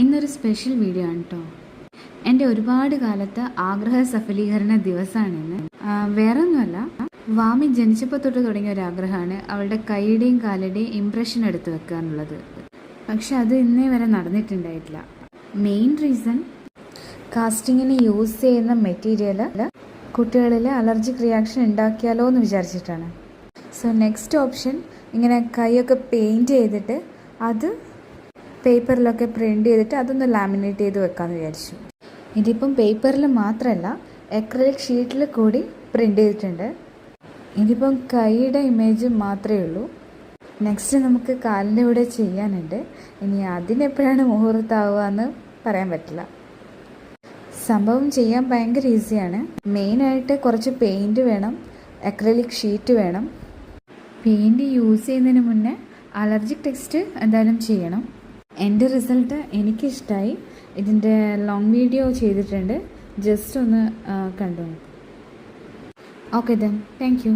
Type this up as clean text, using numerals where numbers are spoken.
ഇന്നൊരു special video ആണ് കേട്ടോ. എൻ്റെ ഒരുപാട് കാലത്തെ ആഗ്രഹ സഫലീകരണ ദിവസമാണിന്ന്. വേറെ ഒന്നുമല്ല, വാമി ജനിച്ചപ്പോൾ തൊട്ട് തുടങ്ങിയ ഒരു ആഗ്രഹമാണ് അവളുടെ കൈയുടെയും കാലുടെയും ഇംപ്രഷൻ എടുത്ത് വെക്കുക എന്നുള്ളത്. പക്ഷെ അത് ഇന്നേ വരെ നടന്നിട്ടുണ്ടായിട്ടില്ല. മെയിൻ റീസൺ, കാസ്റ്റിങ്ങിന് യൂസ് ചെയ്യുന്ന മെറ്റീരിയൽ കുട്ടികളിൽ അലർജിക് റിയാക്ഷൻ ഉണ്ടാക്കിയാലോ എന്ന് വിചാരിച്ചിട്ടാണ്. സോ നെക്സ്റ്റ് ഓപ്ഷൻ, ഇങ്ങനെ കൈയൊക്കെ പെയിൻറ്റ് ചെയ്തിട്ട് അത് പേപ്പറിലൊക്കെ പ്രിൻ്റ് ചെയ്തിട്ട് അതൊന്ന് ലാമിനേറ്റ് ചെയ്ത് വെക്കാമെന്ന് വിചാരിച്ചു. ഇതിപ്പം പേപ്പറിൽ മാത്രമല്ല, അക്രിലിക് ഷീറ്റിൽ കൂടി പ്രിൻ്റ് ചെയ്തിട്ടുണ്ട്. ഇതിപ്പം കൈയുടെ ഇമേജ് മാത്രമേ ഉള്ളൂ. നെക്സ്റ്റ് നമുക്ക് കാലിൻ്റെ കൂടെ ചെയ്യാനുണ്ട്. ഇനി അതിനെപ്പോഴാണ് മുഹൂർത്താവുക എന്ന് പറയാൻ പറ്റില്ല. സംഭവം ചെയ്യാൻ ഭയങ്കര ഈസിയാണ്. മെയിനായിട്ട് കുറച്ച് പെയിൻറ്റ് വേണം, അക്രിലിക് ഷീറ്റ് വേണം. പെയിൻറ്റ് യൂസ് ചെയ്യുന്നതിന് മുന്നേ അലർജിക് ടെസ്റ്റ് എന്തായാലും ചെയ്യണം. എൻ്റെ റിസൾട്ട് എനിക്കിഷ്ടമായി. ഇതിൻ്റെ ലോങ് വീഡിയോ ചെയ്തിട്ടുണ്ട്, ജസ്റ്റ് ഒന്ന് കണ്ടു നോക്കും. Okay then, thank you.